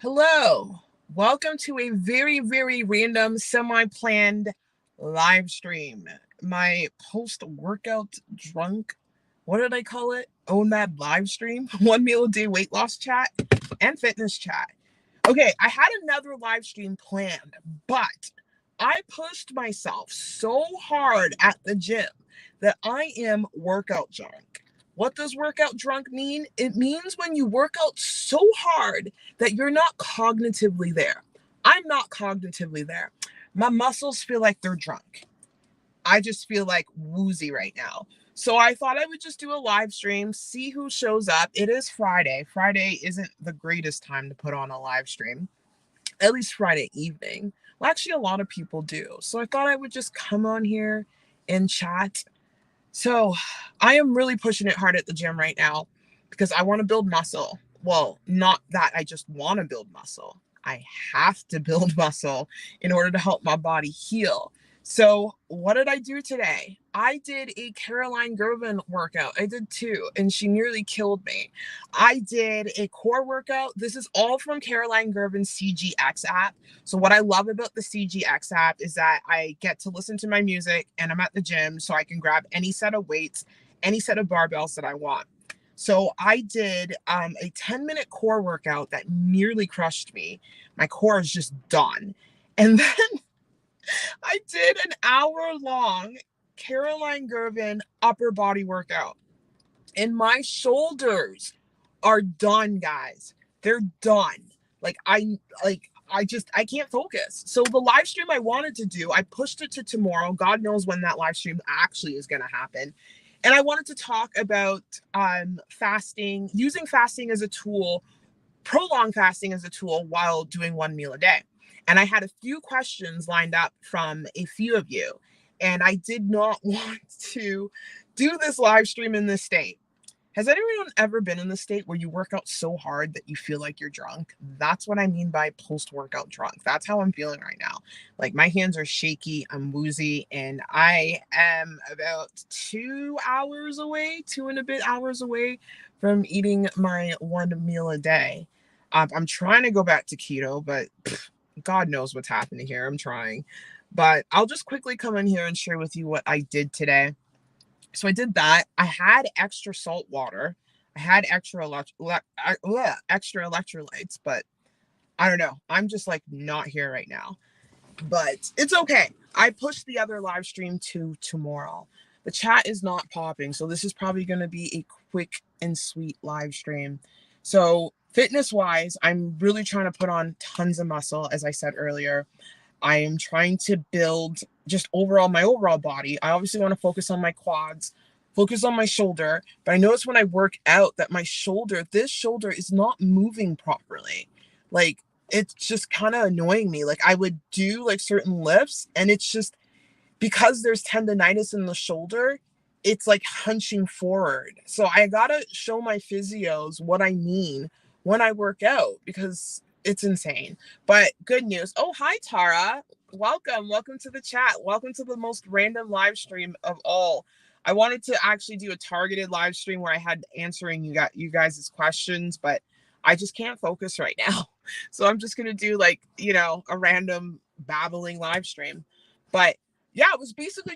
Hello, welcome to a very random, semi-planned live stream. My post-workout drunk, what did I call it? OMAD live stream, 1 meal a day weight loss chat and fitness chat. Okay, I had another live stream planned, but I pushed myself so hard at the gym that I am workout drunk. What does workout drunk mean? It means when you work out so hard that you're not cognitively there. I'm not cognitively there. My muscles feel like they're drunk. I just feel like woozy right now. So I thought I would just do a live stream, see who shows up. It is Friday. Friday isn't the greatest time to put on a live stream, at least Friday evening. Well, actually, a lot of people do. So I thought I would just come on here and chat. So I am really pushing it hard at the gym right now because I want to build muscle. Well, not that I just want to build muscle. I have to build muscle in order to help my body heal. So what did I do today? I did a Caroline Gervin workout. I did two, and she nearly killed me. I did a core workout. This is all from Caroline Gervin's CGX app. So what I love about the CGX app is that I get to listen to my music and I'm at the gym, so I can grab any set of weights, any set of barbells that I want. So I did a 10-minute core workout that nearly crushed me. My core is just done. And then I did an hour-long Caroline Gervin upper body workout. And my shoulders are done, guys. They're done. I can't focus. So the live stream I wanted to do, I pushed it to tomorrow. God knows when that live stream actually is going to happen. And I wanted to talk about fasting, using fasting as a tool, prolonged fasting as a tool while doing 1 meal a day. And I had a few questions lined up from a few of you. And I did not want to do this live stream in this state. Has anyone ever been in the state where you work out so hard that you feel like you're drunk? That's what I mean by post-workout drunk. That's how I'm feeling right now. Like my hands are shaky, I'm woozy, and I am about 2 hours away, 2 and a bit hours away from eating my 1 meal a day. I'm trying to go back to keto, but God knows what's happening here. I'm trying. But I'll just quickly come in here and share with you what I did today. So I did that. I had extra salt water. I had extra electrolytes, but I don't know. I'm just like not here right now. But it's okay. I pushed the other live stream to tomorrow. The chat is not popping, so this is probably going to be a quick and sweet live stream. So fitness wise, I'm really trying to put on tons of muscle, as I said earlier. I am trying to build just my overall body. I obviously want to focus on my quads, focus on my shoulder, but I notice when I work out that this shoulder is not moving properly. Like it's just kind of annoying me. Like I would do like certain lifts and it's just because there's tendonitis in the shoulder, it's like hunching forward. So I gotta show my physios what I mean when I work out because it's insane. But good news. Oh, hi, Tara. Welcome to the chat. Welcome to the most random live stream of all. I wanted to actually do a targeted live stream where I had answering you guys' questions, but I just can't focus right now. So I'm just gonna do like, a random babbling live stream. But yeah, I was basically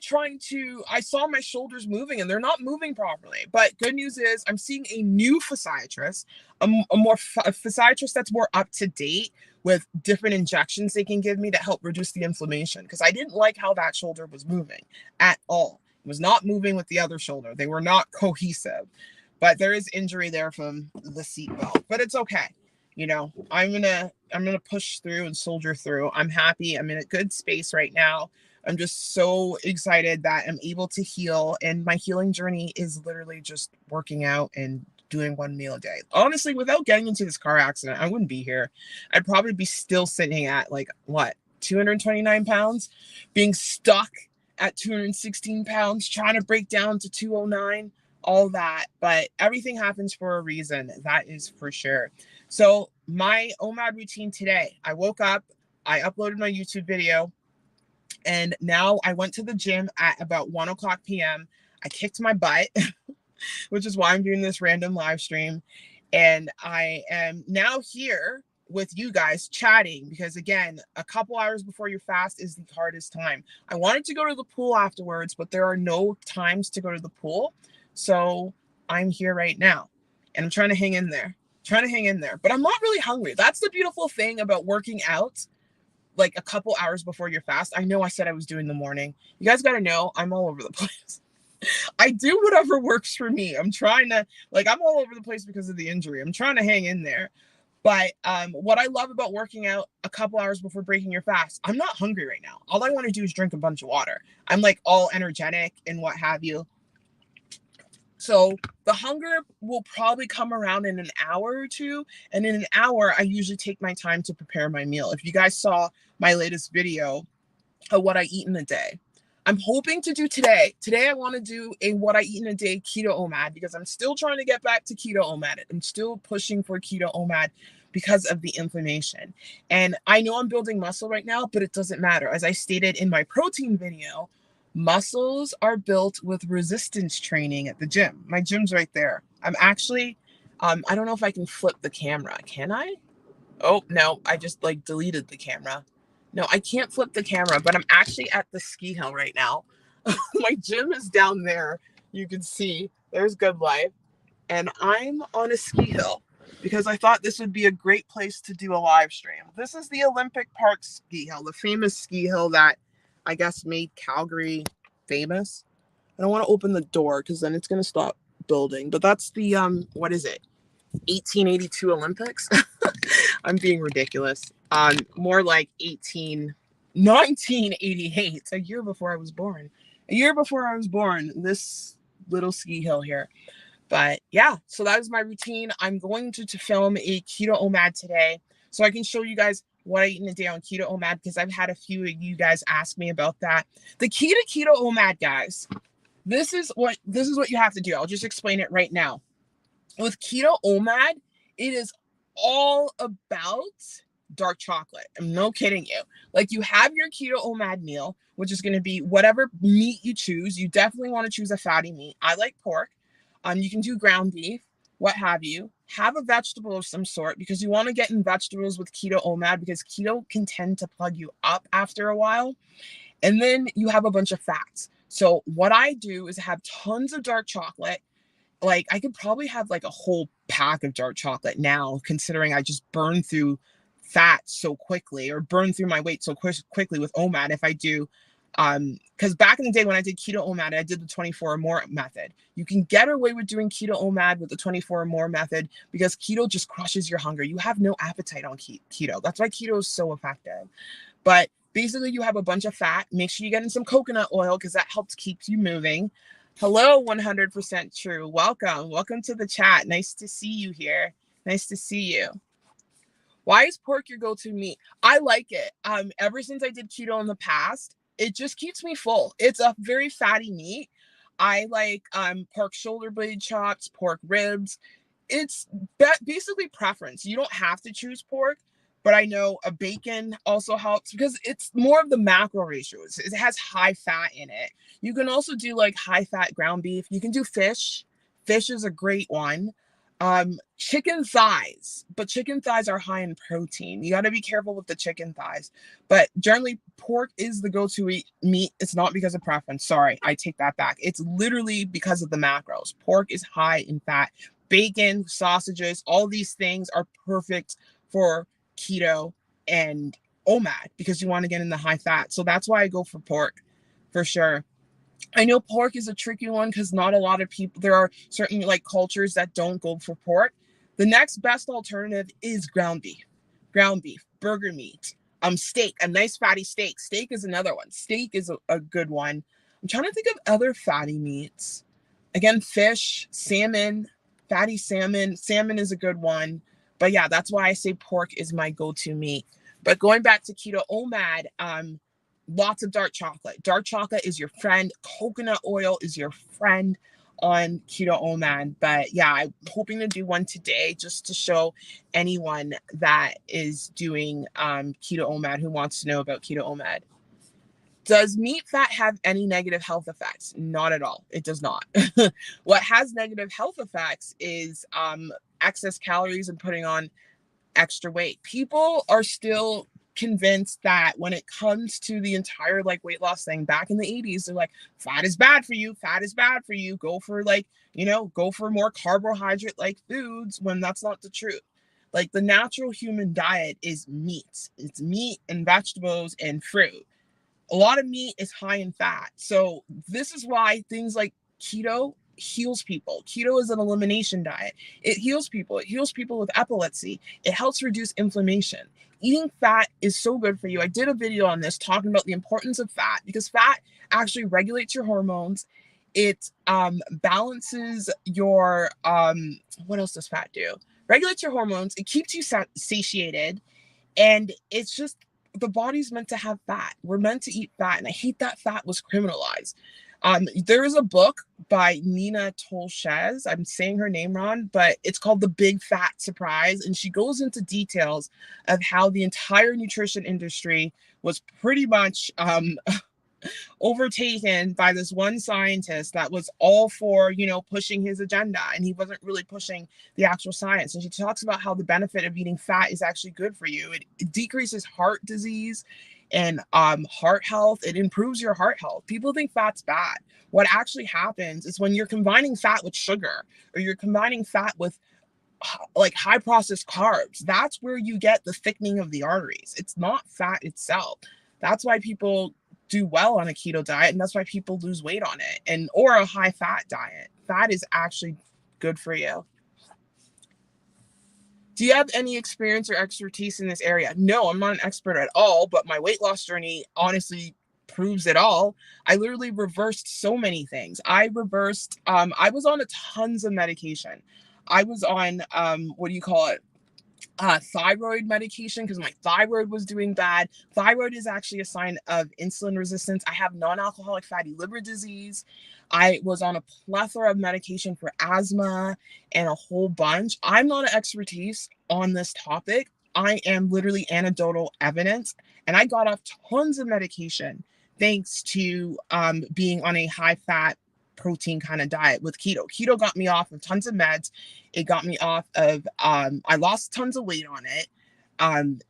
I saw my shoulders moving and they're not moving properly. But good news is I'm seeing a new physiatrist, a physiatrist that's more up to date with different injections they can give me to help reduce the inflammation. Because I didn't like how that shoulder was moving at all. It was not moving with the other shoulder. They were not cohesive. But there is injury there from the seatbelt. But it's okay. I'm gonna push through and soldier through. I'm happy. I'm in a good space right now. I'm just so excited that I'm able to heal, and my healing journey is literally just working out and doing 1 meal a day. Honestly, without getting into this car accident, I wouldn't be here. I'd probably be still sitting at 229 pounds, being stuck at 216 pounds, trying to break down to 209, all that. But everything happens for a reason. That is for sure. So my OMAD routine today, I woke up, I uploaded my YouTube video, and now I went to the gym at about 1:00 p.m. I kicked my butt, which is why I'm doing this random live stream. And I am now here with you guys chatting, because again, a couple hours before your fast is the hardest time. I wanted to go to the pool afterwards, but there are no times to go to the pool. So I'm here right now and I'm trying to hang in there, but I'm not really hungry. That's the beautiful thing about working out like a couple hours before your fast. I know I said I was doing the morning. You guys got to know I'm all over the place. I do whatever works for me. I'm trying to, like, I'm all over the place because of the injury. I'm trying to hang in there. But what I love about working out a couple hours before breaking your fast, I'm not hungry right now. All I want to do is drink a bunch of water. I'm like all energetic and what have you. So the hunger will probably come around in an hour or two. And in an hour, I usually take my time to prepare my meal. If you guys saw my latest video of what I eat in a day, I'm hoping to do today. Today, I want to do a what I eat in a day keto OMAD because I'm still trying to get back to keto OMAD. I'm still pushing for keto OMAD because of the inflammation. And I know I'm building muscle right now, but it doesn't matter. As I stated in my protein video, muscles are built with resistance training at the gym. My gym's right there. I'm actually, I don't know if I can flip the camera. Can I? Oh, no, I just like deleted the camera. No, I can't flip the camera, but I'm actually at the ski hill right now. My gym is down there. You can see there's Good Life. And I'm on a ski hill because I thought this would be a great place to do a live stream. This is the Olympic Park ski hill, the famous ski hill that I guess made Calgary famous. I don't want to open the door because then it's going to stop building. But that's the, what is it? 1882 Olympics? I'm being ridiculous. More like 1988, a year before I was born. This little ski hill here. But yeah, so that is my routine. I'm going to film a keto OMAD today so I can show you guys what I eat in a day on keto OMAD because I've had a few of you guys ask me about that. The key to keto OMAD, guys, this is what you have to do. I'll just explain it right now. With keto OMAD, it is all about dark chocolate. I'm no kidding you. Like you have your keto OMAD meal, which is going to be whatever meat you choose. You definitely want to choose a fatty meat. I like pork. You can do ground beef, what have you. Have a vegetable of some sort because you want to get in vegetables with keto OMAD because keto can tend to plug you up after a while. And then you have a bunch of fats. So what I do is have tons of dark chocolate. Like I could probably have like a whole pack of dark chocolate now, considering I just burn through fat so quickly or burn through my weight so quickly with OMAD. If I do, because back in the day when I did keto OMAD, I did the 24 or more method. You can get away with doing keto OMAD with the 24 or more method because keto just crushes your hunger. You have no appetite on keto. That's why keto is so effective. But basically you have a bunch of fat. Make sure you get in some coconut oil because that helps keep you moving. Hello, 100% true. Welcome to the chat. Nice to see you here. Nice to see you. Why is pork your go-to meat? I like it. Ever since I did keto in the past, it just keeps me full. It's a very fatty meat. I like pork shoulder blade chops, pork ribs. It's basically preference. You don't have to choose pork, but I know a bacon also helps because it's more of the macro ratios. It has high fat in it. You can also do like high fat ground beef. You can do fish. Fish is a great one. Chicken thighs, but chicken thighs are high in protein. You got to be careful with the chicken thighs, but generally pork is the go-to meat. It's not because of preference. Sorry, I take that back. It's literally because of the macros. Pork is high in fat. Bacon, sausages, all these things are perfect for keto and OMAD because you want to get in the high fat. So that's why I go for pork for sure. I know pork is a tricky one because not a lot of people, there are certain like cultures that don't go for pork. The next best alternative is ground beef, burger meat, steak, a nice fatty steak. Steak is another one. Steak is a good one. I'm trying to think of other fatty meats. Again, fish, salmon, fatty salmon. Salmon is a good one. But yeah, that's why I say pork is my go-to meat. But going back to keto OMAD, lots of dark chocolate. Dark chocolate is your friend. Coconut oil is your friend on keto OMAD. But yeah, I'm hoping to do one today just to show anyone that is doing keto OMAD who wants to know about keto OMAD. Does meat fat have any negative health effects? Not at all. It does not. What has negative health effects is excess calories and putting on extra weight. People are still convinced that when it comes to the entire like weight loss thing back in the 80s, they're like, fat is bad for you, fat is bad for you, go for like, go for more carbohydrate like foods, when that's not the truth. Like the natural human diet is meat. It's meat and vegetables and fruit. A lot of meat is high in fat. So this is why things like keto heals people. Keto is an elimination diet. It heals people. It heals people with epilepsy. It helps reduce inflammation. Eating fat is so good for you. I did a video on this talking about the importance of fat, because fat actually regulates your hormones. It balances your what else does fat do? Regulates your hormones. It keeps you satiated, and it's just, the body's meant to have fat. We're meant to eat fat. And I hate that fat was criminalized. There is a book by Nina Tolshez. I'm saying her name wrong, but it's called The Big Fat Surprise. And she goes into details of how the entire nutrition industry was pretty much overtaken by this one scientist that was all for, pushing his agenda, and he wasn't really pushing the actual science. And she talks about how the benefit of eating fat is actually good for you. It decreases heart disease and heart health. It improves your heart health. People think fat's bad. What actually happens is when you're combining fat with sugar, or you're combining fat with like high processed carbs, that's where you get the thickening of the arteries. It's not fat itself. That's why people do well on a keto diet, and that's why people lose weight on it, or a high fat diet. Fat is actually good for you. Do you have any experience or expertise in this area? No, I'm not an expert at all, but my weight loss journey honestly proves it all. I literally reversed so many things. I was on tons of medication. I was on, what do you call it? Thyroid medication, because my thyroid was doing bad. Thyroid is actually a sign of insulin resistance. I have non-alcoholic fatty liver disease. I was on a plethora of medication for asthma and a whole bunch. I'm not an expertise on this topic. I am literally anecdotal evidence, and I got off tons of medication thanks to being on a high fat protein kind of diet with keto. Keto got me off of tons of meds. It got me off of, I lost tons of weight on it,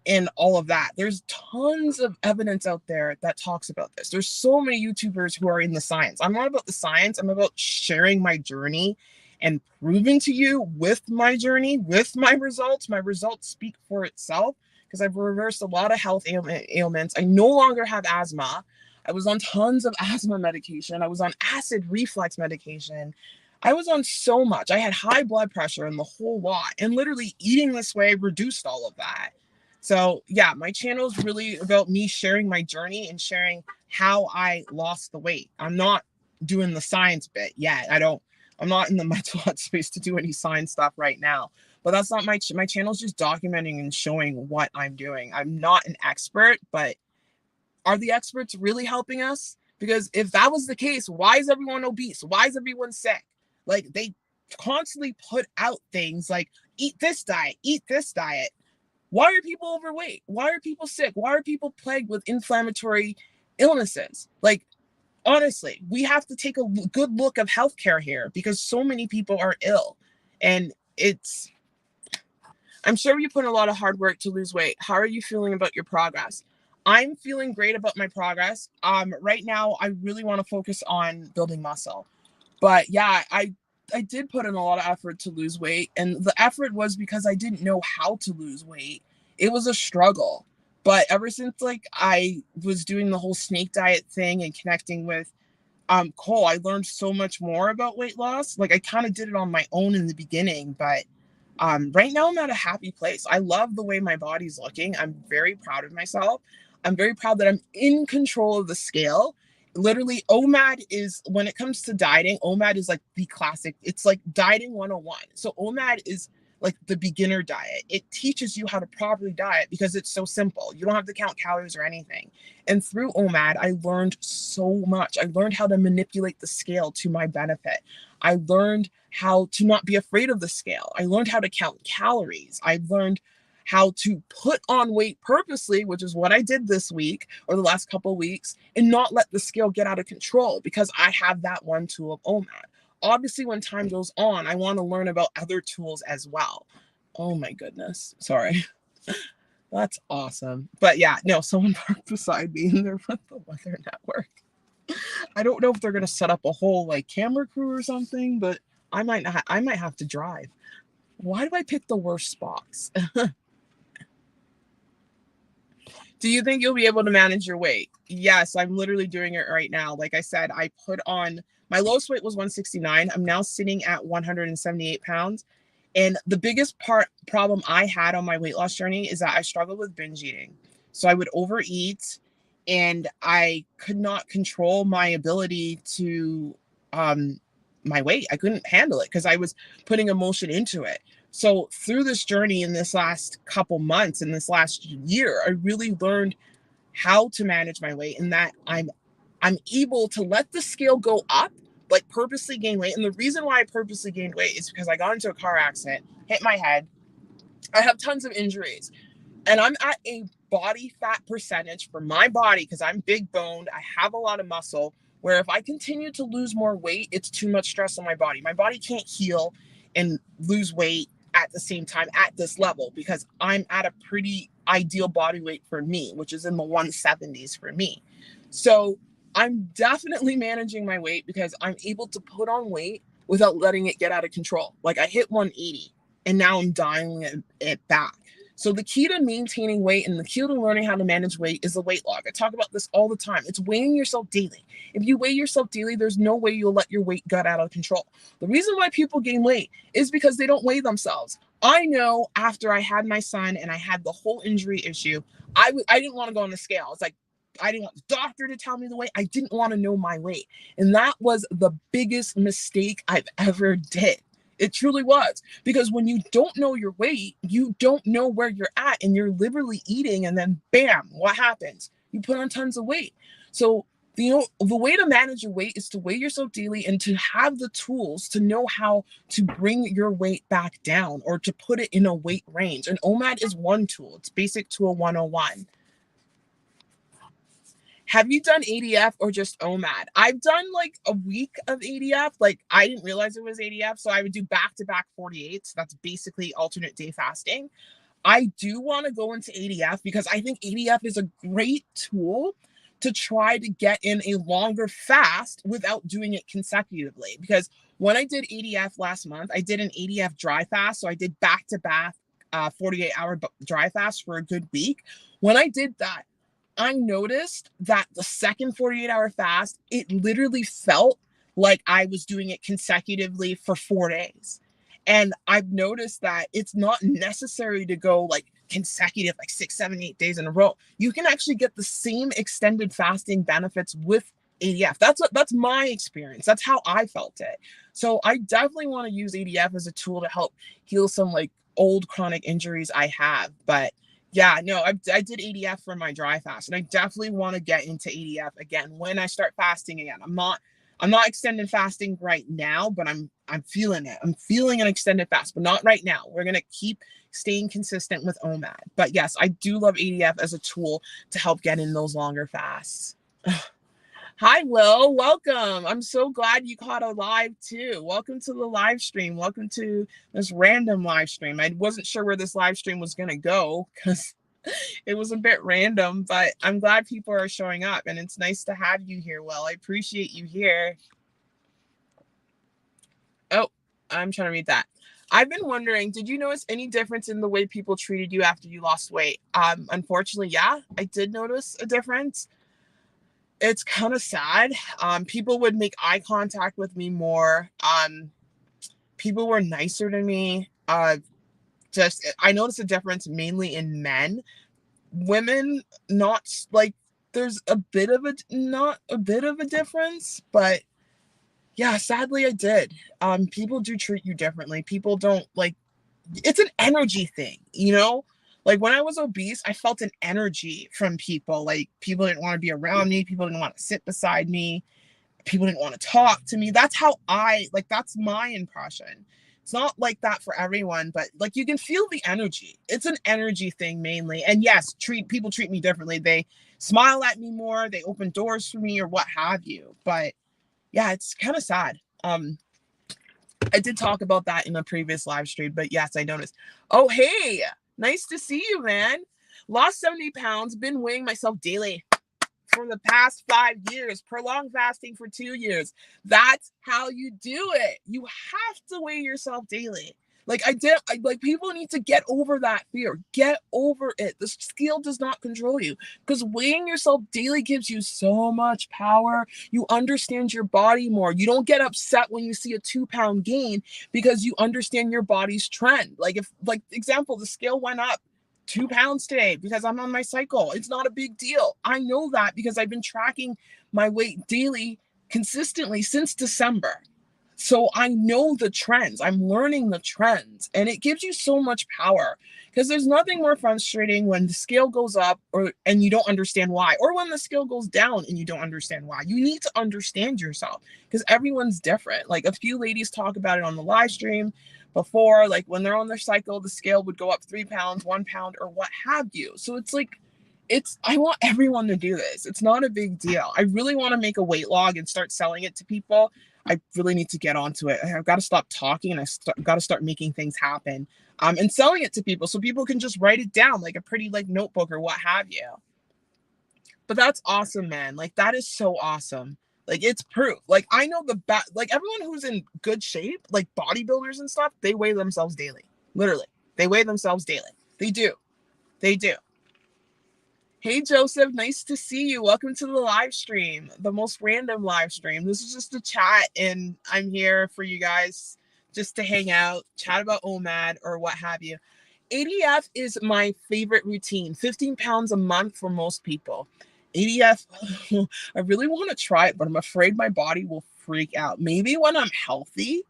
and all of that. There's tons of evidence out there that talks about this. There's so many YouTubers who are in the science. I'm not about the science. I'm about sharing my journey and proving to you with my journey, with my results. My results speak for itself, because I've reversed a lot of health ailments. I no longer have asthma. I was on tons of asthma medication. I was on acid reflux medication. I was on so much. I had high blood pressure and the whole lot. And literally eating this way reduced all of that. So yeah, my channel is really about me sharing my journey and sharing how I lost the weight. I'm not doing the science bit yet. I'm not in the mental health space to do any science stuff right now. But that's not my channel is just documenting and showing what I'm doing. I'm not an expert, but are the experts really helping us? Because if that was the case, why is everyone obese? Why is everyone sick? Like, they constantly put out things like, eat this diet, eat this diet. Why are people overweight? Why are people sick? Why are people plagued with inflammatory illnesses? Like, honestly, we have to take a good look of healthcare here, because so many people are ill. And I'm sure you put in a lot of hard work to lose weight. How are you feeling about your progress? I'm feeling great about my progress. Right now, I really want to focus on building muscle. But yeah, I did put in a lot of effort to lose weight. And the effort was because I didn't know how to lose weight. It was a struggle. But ever since like I was doing the whole snake diet thing and connecting with Cole, I learned so much more about weight loss. Like, I kind of did it on my own in the beginning, but right now I'm at a happy place. I love the way my body's looking. I'm very proud of myself. I'm very proud that I'm in control of the scale. Literally, OMAD is, when it comes to dieting, OMAD is like the classic. It's like dieting 101. So OMAD is like the beginner diet. It teaches you how to properly diet because it's so simple. You don't have to count calories or anything. And through OMAD, I learned so much. I learned how to manipulate the scale to my benefit. I learned how to not be afraid of the scale. I learned how to count calories. I learned how to put on weight purposely, which is what I did this week or the last couple of weeks, and not let the scale get out of control, because I have that one tool of OMAD. Obviously, when time goes on, I want to learn about other tools as well. Oh my goodness. Sorry. That's awesome. But yeah, no, someone parked beside me and they're from the Weather Network. I don't know if they're gonna set up a whole like camera crew or something, but I might not. I might have to drive. Why do I pick the worst spots? Do you think you'll be able to manage your weight? Yes, I'm literally doing it right now. Like I said, I put on my lowest weight was 169. I'm now sitting at 178 pounds. And the biggest problem I had on my weight loss journey is that I struggled with binge eating. So I would overeat and I could not control my ability to my weight. I couldn't handle it because I was putting emotion into it. So through this journey in this last couple months, in this last year, I really learned how to manage my weight and that I'm able to let the scale go up, like purposely gain weight. And the reason why I purposely gained weight is because I got into a car accident, hit my head. I have tons of injuries and I'm at a body fat percentage for my body because I'm big boned. I have a lot of muscle where if I continue to lose more weight, it's too much stress on my body. My body can't heal and lose weight at the same time at this level because I'm at a pretty ideal body weight for me, which is in the 170s for me. So I'm definitely managing my weight because I'm able to put on weight without letting it get out of control. Like I hit 180 and now I'm dialing it back. So the key to maintaining weight and the key to learning how to manage weight is the weight log. I talk about this all the time. It's weighing yourself daily. If you weigh yourself daily, there's no way you'll let your weight get out of control. The reason why people gain weight is because they don't weigh themselves. I know after I had my son and I had the whole injury issue, I didn't want to go on the scale. It's like, I didn't want the doctor to tell me the weight. I didn't want to know my weight. And that was the biggest mistake I've ever did. It truly was. Because when you don't know your weight, you don't know where you're at and you're literally eating and then bam, what happens? You put on tons of weight. So the way to manage your weight is to weigh yourself daily and to have the tools to know how to bring your weight back down or to put it in a weight range. And OMAD is one tool. It's basic tool 101. Have you done ADF or just OMAD? I've done like a week of ADF. Like I didn't realize it was ADF. So I would do back-to-back 48s. That's basically alternate day fasting. I do want to go into ADF because I think ADF is a great tool to try to get in a longer fast without doing it consecutively. Because when I did ADF last month, I did an ADF dry fast. So I did back-to-back 48-hour dry fast for a good week. When I did that, I noticed that the second 48-hour fast, it literally felt like I was doing it consecutively for 4 days. And I've noticed that it's not necessary to go like consecutive, like 6, 7, 8 days in a row. You can actually get the same extended fasting benefits with ADF. That's my experience. That's how I felt it. So I definitely want to use ADF as a tool to help heal some like old chronic injuries I have. But yeah, no, I did ADF for my dry fast, and I definitely want to get into ADF again when I start fasting again. I'm not extended fasting right now, but I'm feeling it. I'm feeling an extended fast, but not right now. We're gonna keep staying consistent with OMAD. But yes, I do love ADF as a tool to help get in those longer fasts. Hi, Will. Welcome. I'm so glad you caught a live too. Welcome to the live stream. Welcome to this random live stream. I wasn't sure where this live stream was going to go because it was a bit random, but I'm glad people are showing up and it's nice to have you here, Will. I appreciate you here. Oh, I'm trying to read that. I've been wondering, did you notice any difference in the way people treated you after you lost weight? Unfortunately, yeah, I did notice a difference. It's kind of sad. People would make eye contact with me more. People were nicer to me. I noticed a difference mainly in men. Women, not like there's a bit of a not a bit of a difference, but yeah, sadly I did. People do treat you differently. People don't like it's an energy thing, you know? Like when I was obese, I felt an energy from people. Like people didn't want to be around me, people didn't want to sit beside me, people didn't want to talk to me. That's how that's my impression. It's not like that for everyone, but like you can feel the energy. It's an energy thing mainly. And yes, people treat me differently. They smile at me more, they open doors for me or what have you. But yeah, it's kind of sad. I did talk about that in a previous live stream, but yes, I noticed. Oh, hey, nice to see you, man. Lost 70 pounds, been weighing myself daily for the past 5 years, prolonged fasting for 2 years. That's how you do it. You have to weigh yourself daily. Like like people need to get over that fear. Get over it. The scale does not control you because weighing yourself daily gives you so much power. You understand your body more. You don't get upset when you see a 2-pound gain because you understand your body's trend. Like if, like example, the scale went up 2 pounds today because I'm on my cycle. It's not a big deal. I know that because I've been tracking my weight daily consistently since December. So I know the trends. I'm learning the trends, and it gives you so much power because there's nothing more frustrating when the scale goes up and you don't understand why, or when the scale goes down and you don't understand why. You need to understand yourself because everyone's different. Like a few ladies talk about it on the live stream before, like when they're on their cycle, the scale would go up 3 pounds, 1 pound, or what have you. So it's like, I want everyone to do this. It's not a big deal. I really want to make a weight log and start selling it to people. I really need to get onto it. I've got to stop talking and got to start making things happen, and selling it to people so people can just write it down like a pretty like notebook or what have you. But that's awesome, man. Like that is so awesome. Like it's proof. Like I know like everyone who's in good shape, like bodybuilders and stuff, they weigh themselves daily. Literally, they weigh themselves daily. They do. They do. Hey, Joseph, nice to see you. Welcome to the live stream, the most random live stream. This is just a chat, and I'm here for you guys just to hang out, chat about OMAD or what have you. ADF is my favorite routine, 15 pounds a month for most people. ADF, I really want to try it, but I'm afraid my body will freak out. Maybe when I'm healthy,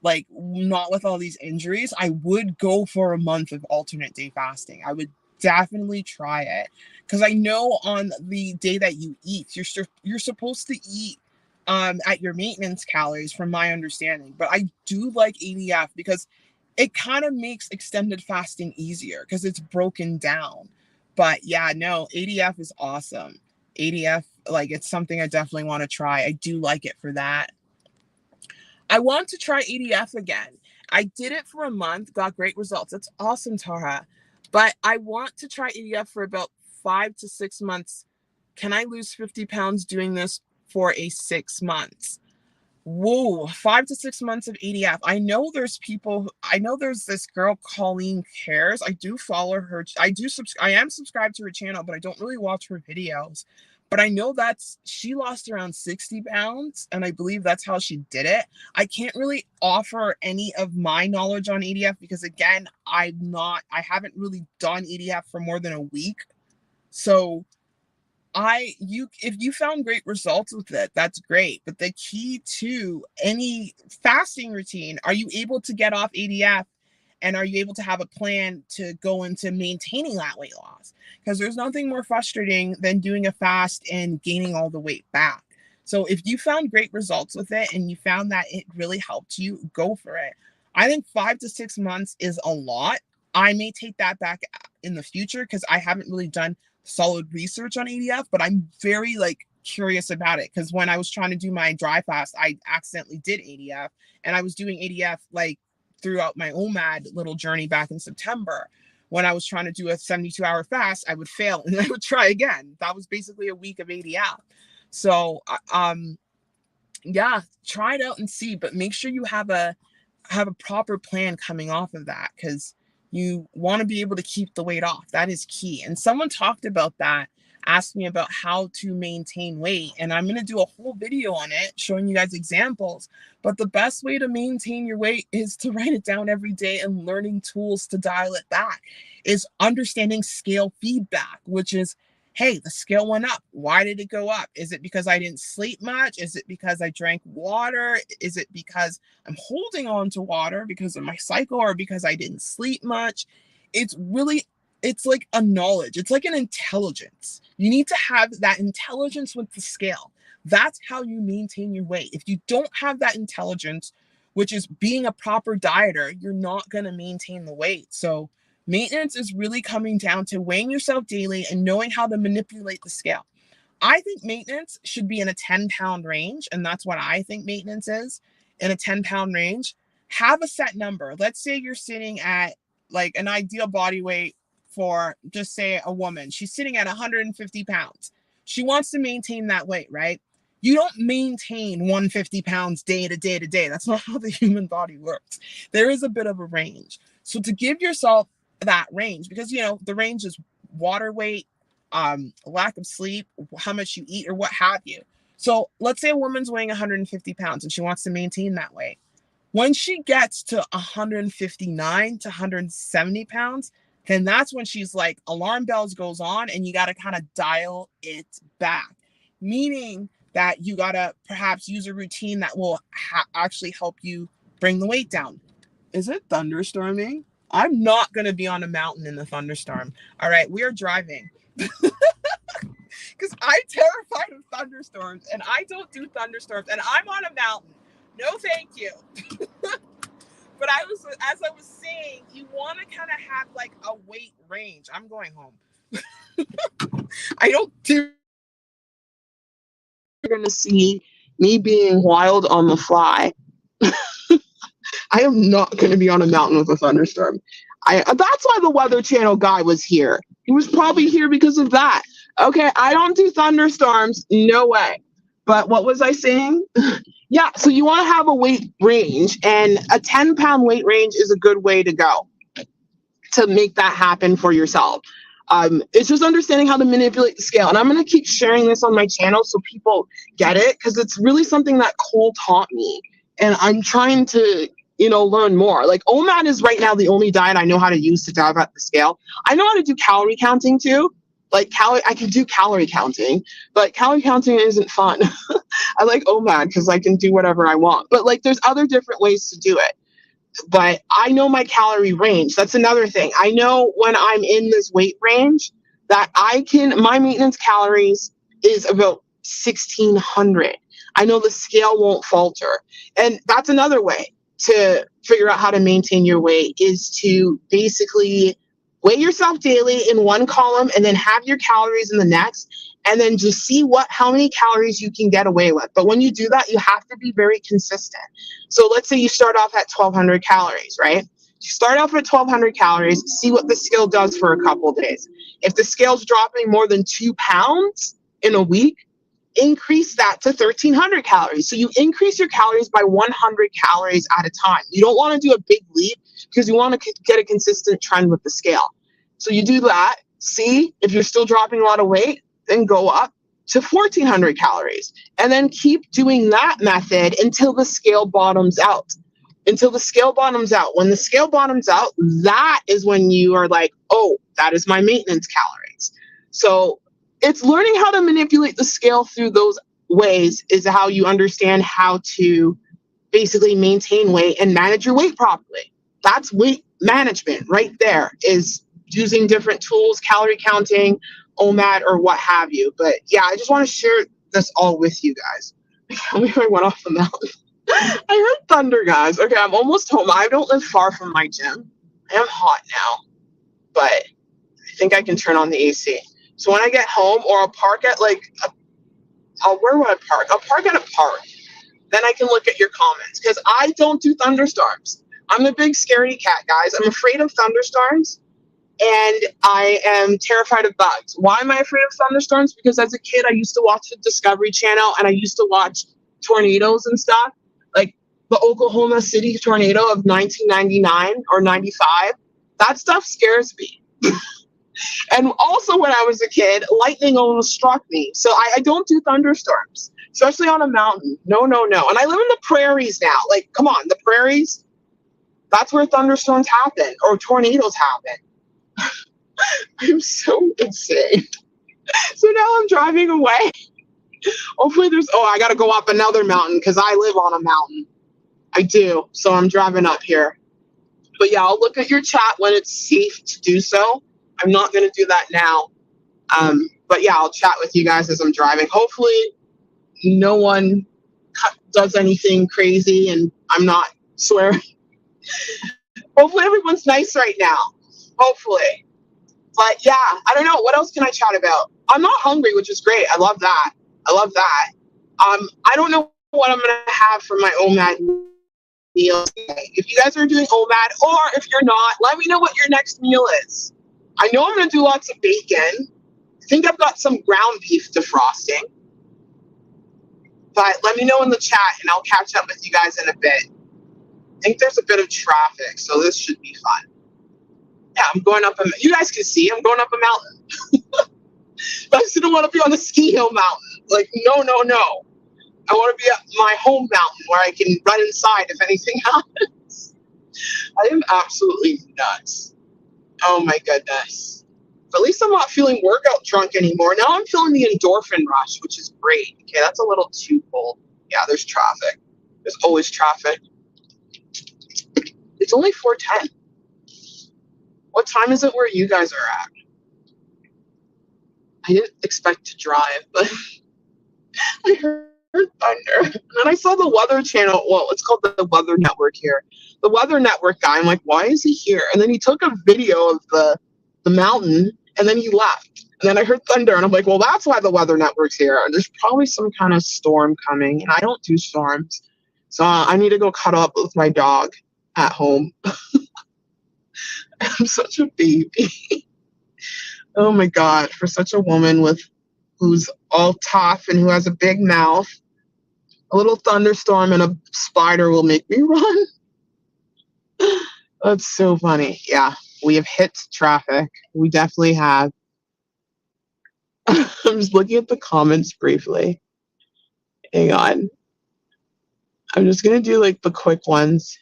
like not with all these injuries, I would go for a month of alternate day fasting. I would definitely try it because I know on the day that you eat, you're supposed to eat at your maintenance calories, from my understanding. But I do like ADF because it kind of makes extended fasting easier because it's broken down. But yeah, no, ADF is awesome. ADF, like it's something I definitely want to try. I do like it for that. I want to try ADF again. I did it for a month, got great results. That's awesome, Tara. But I want to try ADF for about 5 to 6 months. Can I lose 50 pounds doing this for a 6 months? Whoa, 5 to 6 months of ADF. I know there's this girl, Colleen Cares. I do follow her. I am subscribed to her channel, but I don't really watch her videos. But I know she lost around 60 pounds, and I believe that's how she did it. I can't really offer any of my knowledge on ADF because again, I haven't really done ADF for more than a week. So if you found great results with it, that's great. But the key to any fasting routine, are you able to get off ADF and are you able to have a plan to go into maintaining that weight loss? Because there's nothing more frustrating than doing a fast and gaining all the weight back. So if you found great results with it and you found that it really helped you, go for it. I think 5 to 6 months is a lot. I may take that back in the future because I haven't really done solid research on ADF, but I'm very curious about it because when I was trying to do my dry fast, I accidentally did ADF, and I was doing ADF throughout my OMAD little journey back in September. When I was trying to do a 72-hour fast, I would fail and I would try again. That was basically a week of ADF. So yeah, try it out and see, but make sure you have a proper plan coming off of that because you want to be able to keep the weight off. That is key. And someone talked about that, asked me about how to maintain weight. And I'm going to do a whole video on it, showing you guys examples. But the best way to maintain your weight is to write it down every day and learning tools to dial it back, is understanding scale feedback, which is, hey, the scale went up. Why did it go up? Is it because I didn't sleep much? Is it because I drank water? Is it because I'm holding on to water because of my cycle or because I didn't sleep much? It's like a knowledge. It's like an intelligence. You need to have that intelligence with the scale. That's how you maintain your weight. If you don't have that intelligence, which is being a proper dieter, you're not going to maintain the weight. So maintenance is really coming down to weighing yourself daily and knowing how to manipulate the scale. I think maintenance should be in a 10-pound range, and that's what I think maintenance is, in a 10-pound range. have a set number. Let's say you're sitting at like an ideal body weight for, just say, a woman. She's sitting at 150 pounds. She wants to maintain that weight, right? You don't maintain 150 pounds day to day to day. That's not how the human body works. There is a bit of a range. So to give yourself that range, because the range is water weight, lack of sleep, how much you eat, or what have you. So let's say a woman's weighing 150 pounds and she wants to maintain that weight. When she gets to 159 to 170 pounds, then that's when she's like, alarm bells goes on and you got to kind of dial it back. Meaning that you got to perhaps use a routine that will actually help you bring the weight down. Is it thunderstorming? I'm not going to be on a mountain in the thunderstorm. All right, we are driving. Because I'm terrified of thunderstorms and I don't do thunderstorms and I'm on a mountain. No, thank you. But as I was saying, you want to kind of have like a weight range. I'm going home. I don't do. You're going to see me being wild on the fly. I am not going to be on a mountain with a thunderstorm. That's why the Weather Channel guy was here. He was probably here because of that. Okay, I don't do thunderstorms. No way. But what was I saying? Yeah, so you want to have a weight range, and a 10-pound weight range is a good way to go to make that happen for yourself. It's just understanding how to manipulate the scale. And I'm going to keep sharing this on my channel so people get it, because it's really something that Cole taught me. And I'm trying to, learn more. Like OMAD is right now the only diet I know how to use to dive at the scale. I know how to do calorie counting too. Like I can do calorie counting, but calorie counting isn't fun. I like OMAD because I can do whatever I want. But like there's other different ways to do it. But I know my calorie range. That's another thing. I know when I'm in this weight range that my maintenance calories is about 1,600. I know the scale won't falter. And that's another way to figure out how to maintain your weight, is to basically weigh yourself daily in one column and then have your calories in the next, and then just see how many calories you can get away with. But when you do that, you have to be very consistent. So let's say you start off at 1,200 calories, right? You start off at 1,200 calories, see what the scale does for a couple of days. If the scale's dropping more than 2 pounds in a week, increase that to 1,300 calories. So you increase your calories by 100 calories at a time. You don't want to do a big leap because you want to get a consistent trend with the scale. So you do that, see if you're still dropping a lot of weight, then go up to 1,400 calories. And then keep doing that method until the scale bottoms out. Until the scale bottoms out. When the scale bottoms out, that is when you are like, oh, that is my maintenance calories. So it's learning how to manipulate the scale through those ways is how you understand how to basically maintain weight and manage your weight properly. That's weight management right there, is using different tools, calorie counting, OMAD, or what have you. But yeah, I just want to share this all with you guys. I went off the mountain. I heard thunder, guys. Okay, I'm almost home. I don't live far from my gym. I am hot now, but I think I can turn on the AC. So when I get home, or I'll park at where would I park? I'll park at a park. Then I can look at your comments, because I don't do thunderstorms. I'm a big scaredy cat, guys. I'm afraid of thunderstorms, and I am terrified of bugs. Why am I afraid of thunderstorms? Because as a kid, I used to watch the Discovery Channel, and I used to watch tornadoes and stuff, like the Oklahoma City tornado of 1999 or 95. That stuff scares me. And also when I was a kid, lightning almost struck me. So I don't do thunderstorms, especially on a mountain. No, no, no. And I live in the prairies now. Like, come on, the prairies, that's where thunderstorms happen, or tornadoes happen. I'm so insane. So now I'm driving away. Hopefully I got to go up another mountain because I live on a mountain. I do. So I'm driving up here. But yeah, I'll look at your chat when it's safe to do so. I'm not going to do that now. But yeah, I'll chat with you guys as I'm driving. Hopefully no one does anything crazy and I'm not swearing. Hopefully everyone's nice right now. Hopefully. But yeah, I don't know. What else can I chat about? I'm not hungry, which is great. I love that. I don't know what I'm going to have for my OMAD meals. If you guys are doing OMAD, or if you're not, let me know what your next meal is. I know I'm going to do lots of bacon. I think I've got some ground beef defrosting. But let me know in the chat, and I'll catch up with you guys in a bit. I think there's a bit of traffic, so this should be fun. Yeah, I'm going up you guys can see I'm going up a mountain. But I just don't want to be on the ski hill mountain. Like, no, no, no. I want to be at my home mountain where I can run inside if anything happens. I am absolutely nuts. Oh my goodness. But at least I'm not feeling workout drunk anymore. Now I'm feeling the endorphin rush, which is great. Okay, that's a little too cold. Yeah, there's traffic. There's always traffic. It's only 4:10. What time is it where you guys are at? I didn't expect to drive, but I heard thunder. And then I saw the Weather Channel. Well, it's called the Weather Network here. The Weather Network guy, I'm like, why is he here? And then he took a video of the mountain, and then he left. And then I heard thunder, and I'm like, well, that's why the Weather Network's here. There's probably some kind of storm coming, and I don't do storms. So I need to go cuddle up with my dog at home. I'm such a baby. Oh my God, for such a woman who's all tough and who has a big mouth, a little thunderstorm and a spider will make me run. That's so funny. Yeah, we have hit traffic. We definitely have. I'm just looking at the comments briefly. Hang on. I'm just going to do like the quick ones.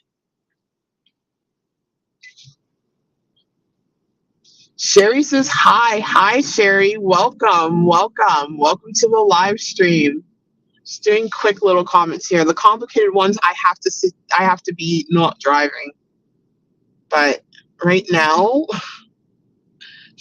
Sherry says, hi. Hi, Sherry. Welcome. Welcome. Welcome to the live stream. Just doing quick little comments here. The complicated ones, I have to be not driving. But right now,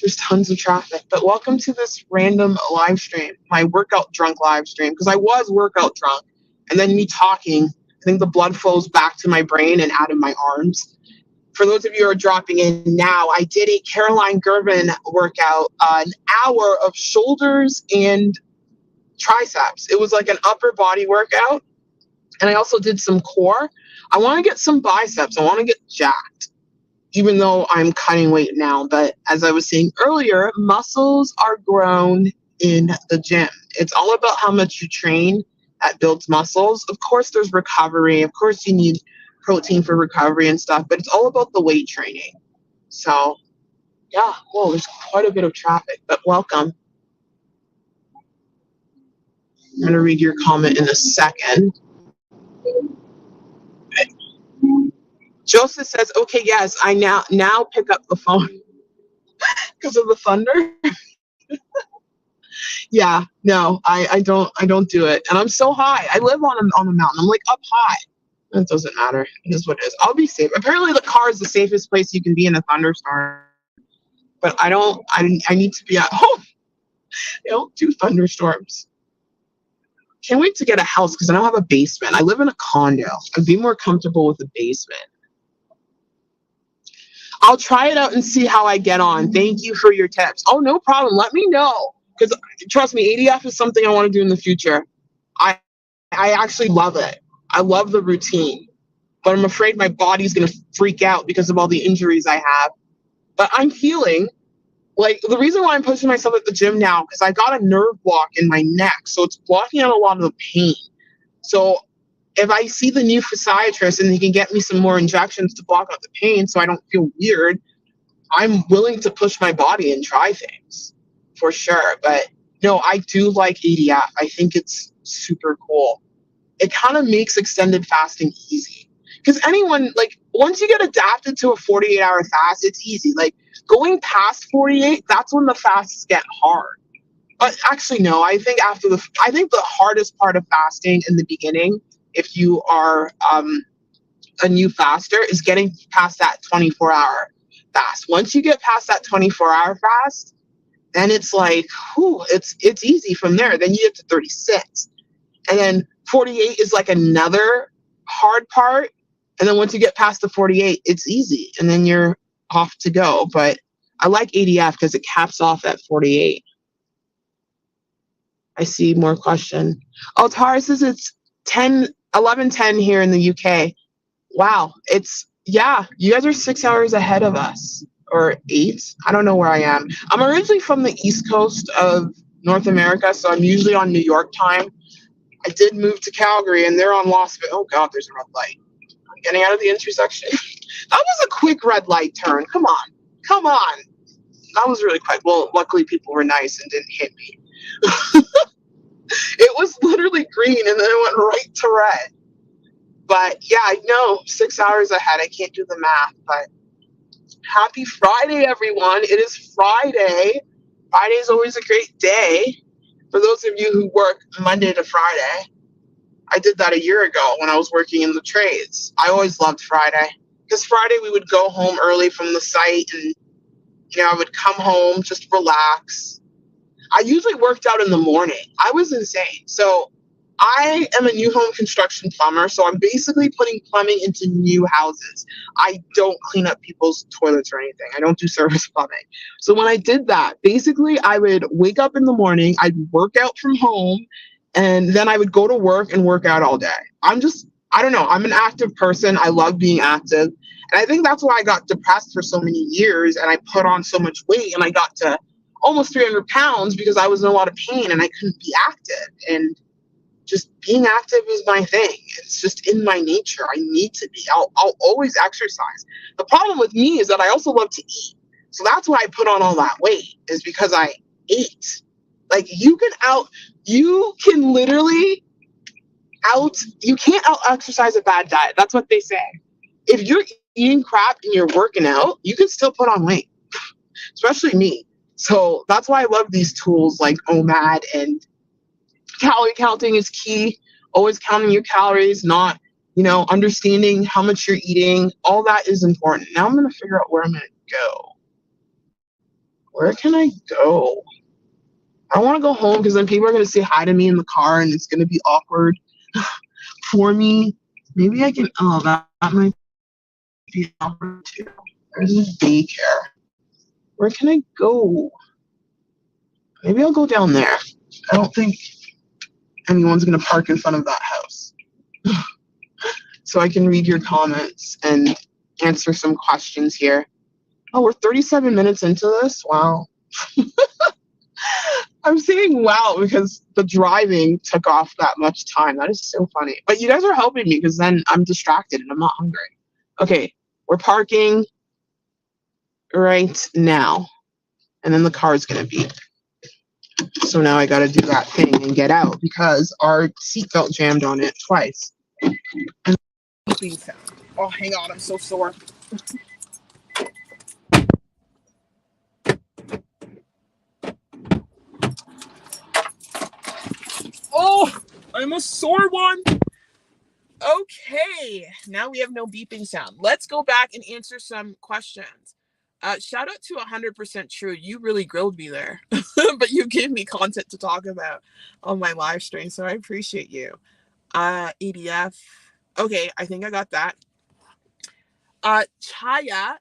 there's tons of traffic. But welcome to this random live stream, my workout drunk live stream, because I was workout drunk. And then me talking, I think the blood flows back to my brain and out of my arms. For those of you who are dropping in now, I did a Caroline Gervin workout, an hour of shoulders and triceps. It was like an upper body workout. And I also did some core. I want to get some biceps. I want to get jacked, even though I'm cutting weight now. But as I was saying earlier, muscles are grown in the gym. It's all about how much you train that builds muscles. Of course, there's recovery. Of course, you need protein for recovery and stuff, but it's all about the weight training. So, yeah, whoa, there's quite a bit of traffic, but welcome. I'm going to read your comment in a second. Okay. Joseph says, okay, yes, I now pick up the phone because of the thunder. Yeah, no, I don't do it. And I'm so high. I live on a mountain. I'm like up high. It doesn't matter. It is what it is. I'll be safe. Apparently the car is the safest place you can be in a thunderstorm. But I need to be at home. I don't do thunderstorms. Can't wait to get a house because I don't have a basement. I live in a condo. I'd be more comfortable with a basement. I'll try it out and see how I get on. Thank you for your tips. Oh, no problem. Let me know. Because trust me, ADF is something I want to do in the future. I actually love it. I love the routine. But I'm afraid my body's going to freak out because of all the injuries I have. But I'm healing. Like, the reason why I'm pushing myself at the gym now, because I got a nerve block in my neck. So it's blocking out a lot of the pain. So if I see the new physiatrist and he can get me some more injections to block out the pain so I don't feel weird, I'm willing to push my body and try things for sure. But no, I do like ADF. I think it's super cool. It kind of makes extended fasting easy. Because anyone, like, once you get adapted to a 48-hour fast, it's easy. Like, going past 48, that's when the fasts get hard. But actually, no, I think the hardest part of fasting in the beginning, if you are a new faster, is getting past that 24-hour fast. Once you get past that 24-hour fast, then it's like, whew, it's easy from there. Then you get to 36. And then 48 is like another hard part. And then once you get past the 48, it's easy. And then you're off to go. But I like ADF because it caps off at 48. I see more question. Oh, Tara says it's 11:10 here in the UK. Wow. Yeah, you guys are 6 hours ahead of us, or 8. I don't know where I am. I'm originally from the East Coast of North America, so I'm usually on New York time. I did move to Calgary and they're on Las Vegas. Oh God, there's a red light. I'm getting out of the intersection. That was a quick red light turn. Come on. Come on. That was really quick. Well, luckily people were nice and didn't hit me. It was literally green and then it went right to red. But yeah, I know 6 hours ahead. I can't do the math, but happy Friday, everyone. It is Friday. Friday is always a great day. For those of you who work Monday to Friday, I did that a year ago when I was working in the trades. I always loved Friday because Friday we would go home early from the site and, I would come home, just relax. I usually worked out in the morning. I was insane. So I am a new home construction plumber. So I'm basically putting plumbing into new houses. I don't clean up people's toilets or anything. I don't do service plumbing. So when I did that, basically I would wake up in the morning, I'd work out from home, and then I would go to work and work out all day. I don't know. I'm an active person. I love being active. And I think that's why I got depressed for so many years and I put on so much weight and I got to almost 300 pounds because I was in a lot of pain and I couldn't be active. And just being active is my thing. It's just in my nature. I need to be. I'll always exercise. The problem with me is that I also love to eat. So that's why I put on all that weight, is because I ate. Like you can literally you can't out exercise a bad diet. That's what they say. If you're eating crap and you're working out, you can still put on weight, especially me. So that's why I love these tools like OMAD, and calorie counting is key. Always counting your calories, not, understanding how much you're eating. All that is important. Now I'm going to figure out where I'm going to go. Where can I go? I want to go home because then people are going to say hi to me in the car and it's going to be awkward for me. Maybe I can, that might be awkward too. There's a daycare. Where can I go? Maybe I'll go down there. I don't think anyone's going to park in front of that house. So I can read your comments and answer some questions here. Oh, we're 37 minutes into this? Wow. I'm saying wow because the driving took off that much time. That is so funny. But you guys are helping me because then I'm distracted and I'm not hungry. Okay, we're parking right now. And then the car's going to beep. So now I got to do that thing and get out because our seatbelt jammed on it twice. Oh, hang on. I'm so sore. Oh, I'm a sore one. Okay, now we have no beeping sound. Let's go back and answer some questions. Shout out to 100% True. You really grilled me there, but you gave me content to talk about on my live stream, so I appreciate you. EDF. Okay, I think I got that. Chaya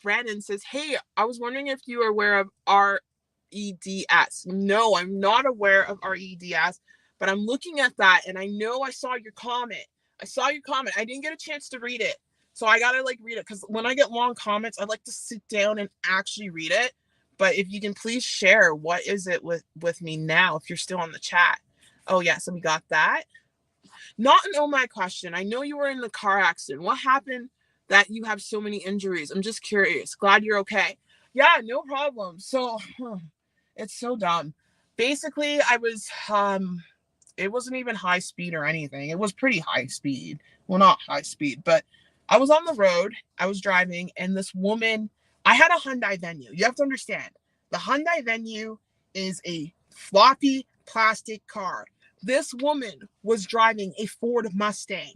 Brandon says, hey, I was wondering if you are aware of REDS. No, I'm not aware of REDS, but I'm looking at that and I know I saw your comment. I didn't get a chance to read it. So I gotta read it because when I get long comments, I like to sit down and actually read it. But if you can please share, what is it with me now if you're still on the chat? Oh yeah, so we got that. Not an oh my question. I know you were in the car accident. What happened that you have so many injuries? I'm just curious. Glad you're okay. Yeah, no problem. So it's so dumb. Basically, I was it wasn't even high speed or anything. It was pretty high speed. Well, not high speed, but I was on the road. I was driving, and this woman, I had a Hyundai Venue. You have to understand, the Hyundai Venue is a floppy plastic car. This woman was driving a Ford Mustang.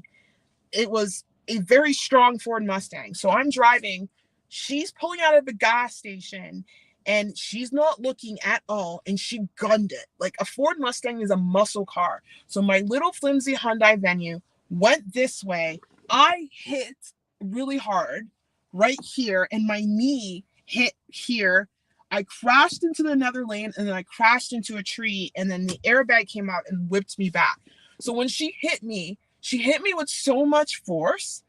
It was a very strong Ford Mustang. So I'm driving. She's pulling out of the gas station and she's not looking at all. And she gunned it. Like, a Ford Mustang is a muscle car. So my little flimsy Hyundai Venue went this way. I hit really hard right here and my knee hit here. I crashed into another lane and then I crashed into a tree and then the airbag came out and whipped me back. So when she hit me with so much force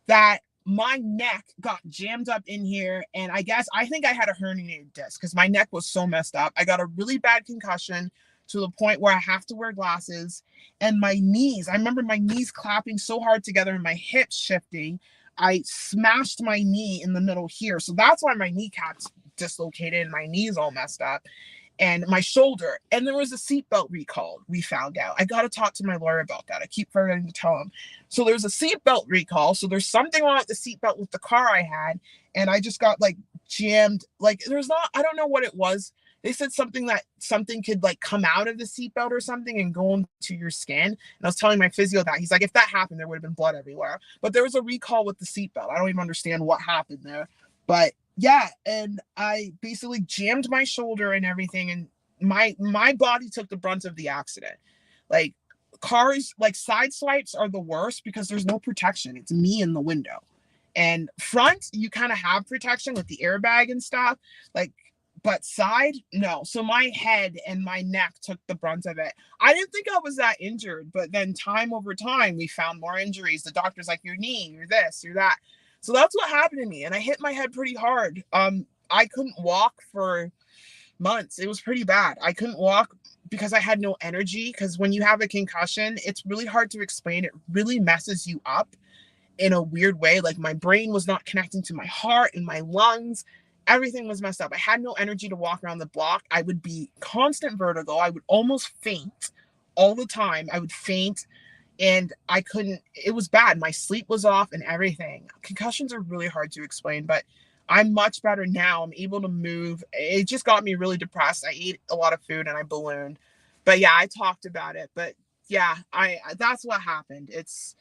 that my neck got jammed up in here. And I think I had a herniated disc because my neck was so messed up. I got a really bad concussion to the point where I have to wear glasses. And my knees, I remember my knees clapping so hard together and my hips shifting. I smashed my knee in the middle here. So that's why my kneecap's dislocated and my knee's all messed up, and my shoulder. And there was a seatbelt recall, we found out. I got to talk to my lawyer about that. I keep forgetting to tell him. So there's a seatbelt recall. So there's something wrong with the seatbelt with the car I had. And I just got like jammed. Like I don't know what it was. They said something could like come out of the seatbelt or something and go into your skin. And I was telling my physio that. He's like, if that happened, there would have been blood everywhere. But there was a recall with the seatbelt. I don't even understand what happened there. But yeah, and I basically jammed my shoulder and everything, and my body took the brunt of the accident. Like cars, like side swipes are the worst because there's no protection. It's me in the window. And front, you kind of have protection with the airbag and stuff. Like, but side, no. So my head and my neck took the brunt of it. I didn't think I was that injured, but then time over time, we found more injuries. The doctor's like, your knee, you're this, you're that. So that's what happened to me. And I hit my head pretty hard. I couldn't walk for months. It was pretty bad. I couldn't walk because I had no energy. Because when you have a concussion, it's really hard to explain. It really messes you up in a weird way. Like my brain was not connecting to my heart and my lungs. Everything was messed up. I had no energy to walk around the block. I would be constant vertigo. I would almost faint all the time. I would faint. And I couldn't, it was bad. My sleep was off and everything. Concussions are really hard to explain, but I'm much better now. I'm able to move. It just got me really depressed. I ate a lot of food and I ballooned. But yeah, I talked about it. But yeah, that's what happened. It's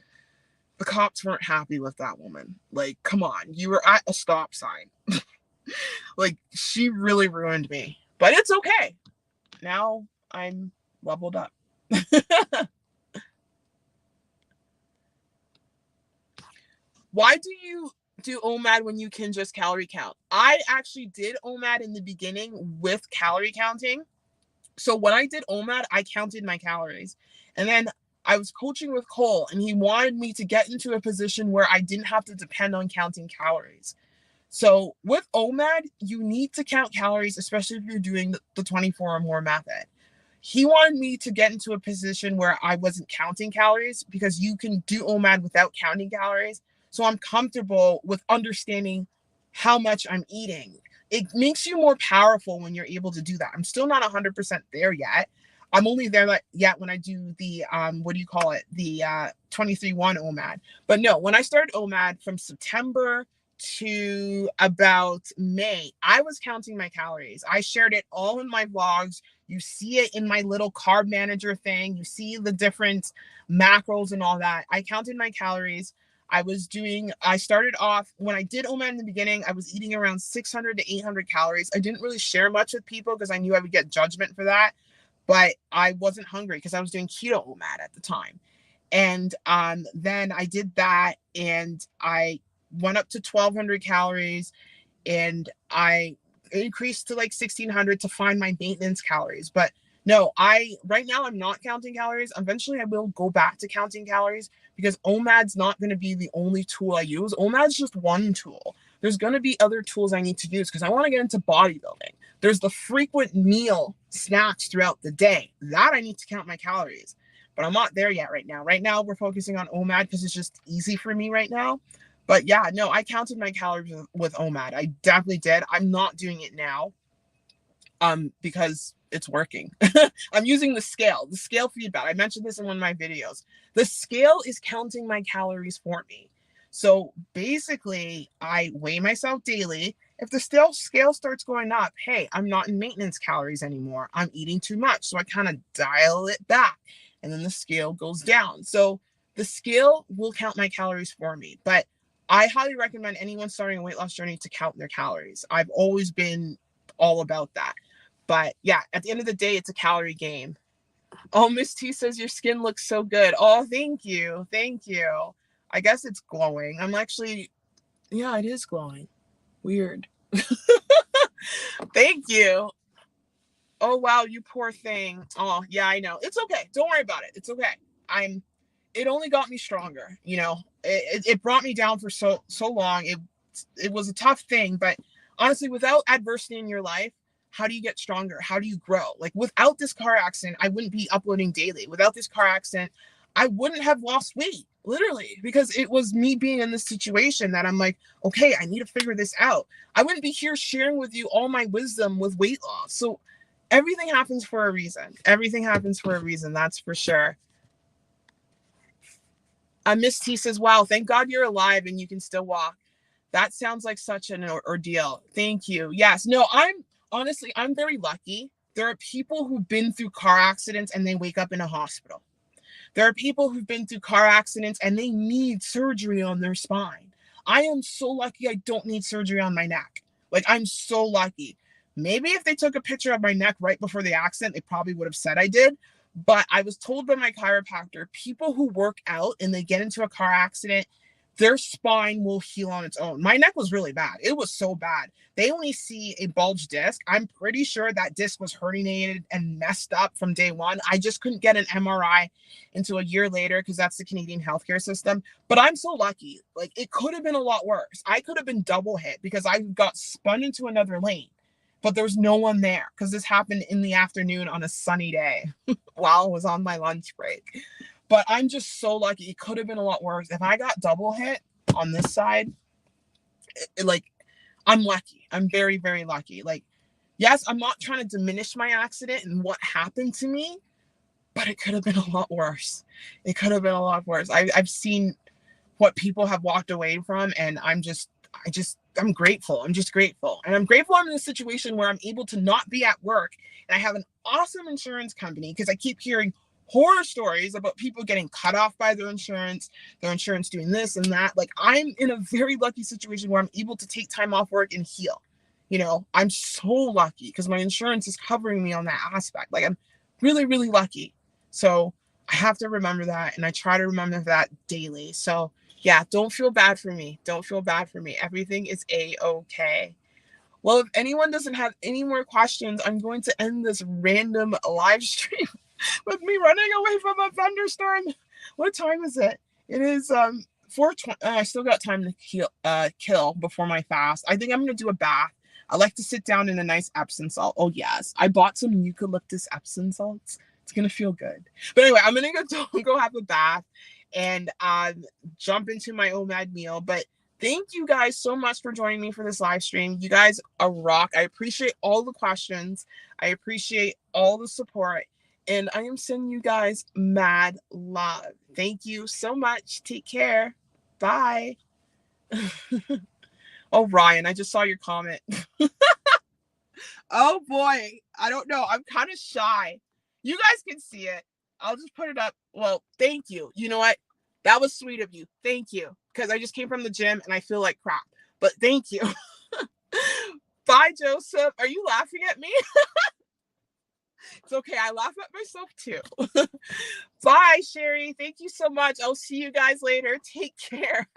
the cops weren't happy with that woman. Like, come on, you were at a stop sign. Like, she really ruined me. But it's okay. Now I'm leveled up. Why do you do OMAD when you can just calorie count? I actually did OMAD in the beginning with calorie counting. So when I did OMAD, I counted my calories. And then I was coaching with Cole, and he wanted me to get into a position where I didn't have to depend on counting calories. So with OMAD, you need to count calories, especially if you're doing the 24 or more method. He wanted me to get into a position where I wasn't counting calories because you can do OMAD without counting calories. So I'm comfortable with understanding how much I'm eating. It makes you more powerful when you're able to do that. I'm still not 100% there yet. I'm only there yet when I do the, the 23-1 OMAD. But no, when I started OMAD from September to about May, I was counting my calories. I shared it all in my vlogs. You see it in my little carb manager thing. You see the different macros and all that. I counted my calories. I started off, when I did OMAD in the beginning, I was eating around 600 to 800 calories. I didn't really share much with people because I knew I would get judgment for that, but I wasn't hungry because I was doing keto OMAD at the time. And then I did that and I went up to 1,200 calories and I increased to like 1,600 to find my maintenance calories. But no, right now I'm not counting calories. Eventually I will go back to counting calories because OMAD's not going to be the only tool I use. OMAD's just one tool. There's going to be other tools I need to use because I want to get into bodybuilding. There's the frequent meal snacks throughout the day that I need to count my calories, but I'm not there yet right now. Right now we're focusing on OMAD because it's just easy for me right now. But yeah, no, I counted my calories with OMAD. I definitely did. I'm not doing it now because it's working. I'm using the scale feedback. I mentioned this in one of my videos. The scale is counting my calories for me. So basically, I weigh myself daily. If the scale starts going up, hey, I'm not in maintenance calories anymore. I'm eating too much. So I kind of dial it back and then the scale goes down. So the scale will count my calories for me. But I highly recommend anyone starting a weight loss journey to count their calories. I've always been all about that. But yeah, at the end of the day, it's a calorie game. Oh, Miss T says your skin looks so good. Oh, thank you. Thank you. I guess it's glowing. I'm actually, yeah, it is glowing. Weird. Thank you. Oh, wow, you poor thing. Oh, yeah, I know. It's okay. Don't worry about it. It's okay. it only got me stronger. You know, it brought me down for so long. It was a tough thing, but honestly, without adversity in your life, how do you get stronger? How do you grow? Like, without this car accident, I wouldn't be uploading daily. Without this car accident, I wouldn't have lost weight, literally, because it was me being in this situation that I'm like, okay, I need to figure this out. I wouldn't be here sharing with you all my wisdom with weight loss. So everything happens for a reason. Everything happens for a reason. That's for sure. Miss T says, wow, thank God you're alive and you can still walk. That sounds like such an ordeal. Thank you. Yes. No, I'm very lucky. There are people who've been through car accidents and they wake up in a hospital. There are people who've been through car accidents and they need surgery on their spine. I am so lucky I don't need surgery on my neck. Like, I'm so lucky. Maybe if they took a picture of my neck right before the accident, they probably would have said I did. But I was told by my chiropractor, people who work out and they get into a car accident, their spine will heal on its own. My neck was really bad. It was so bad. They only see a bulged disc. I'm pretty sure that disc was herniated and messed up from day one. I just couldn't get an MRI until a year later because that's the Canadian healthcare system. But I'm so lucky. Like, it could have been a lot worse. I could have been double hit because I got spun into another lane, but there was no one there because this happened in the afternoon on a sunny day while I was on my lunch break. But I'm just so lucky. It could have been a lot worse. If I got double hit on this side, like, I'm lucky. I'm very, very lucky. Like, yes, I'm not trying to diminish my accident and what happened to me, but it could have been a lot worse. It could have been a lot worse. I've seen what people have walked away from, and I'm grateful. I'm just grateful. And I'm grateful I'm in a situation where I'm able to not be at work and I have an awesome insurance company, because I keep hearing horror stories about people getting cut off by their insurance doing this and that. Like, I'm in a very lucky situation where I'm able to take time off work and heal. You know, I'm so lucky because my insurance is covering me on that aspect. Like, I'm really, really lucky. So I have to remember that, and I try to remember that daily. So yeah, don't feel bad for me. Don't feel bad for me. Everything is a-okay. Well, if anyone doesn't have any more questions, I'm going to end this random live stream with me running away from a thunderstorm. What time is it? It is 4:20. I still got time to kill before my fast. I think I'm gonna do a bath. I like to sit down in a nice Epsom salt. Oh yes, I bought some eucalyptus Epsom salts. It's gonna feel good. But anyway, I'm gonna go have a bath and jump into my OMAD meal. But thank you guys so much for joining me for this live stream. You guys are rock. I appreciate all the questions. I appreciate all the support. And I am sending you guys mad love. Thank you so much. Take care. Bye. Oh, Ryan, I just saw your comment. Oh boy. I don't know. I'm kind of shy. You guys can see it. I'll just put it up. Well, thank you. You know what? That was sweet of you. Thank you. Because I just came from the gym and I feel like crap. But thank you. Bye, Joseph. Are you laughing at me? It's okay. I laugh at myself too. Bye, Sherry. Thank you so much. I'll see you guys later. Take care.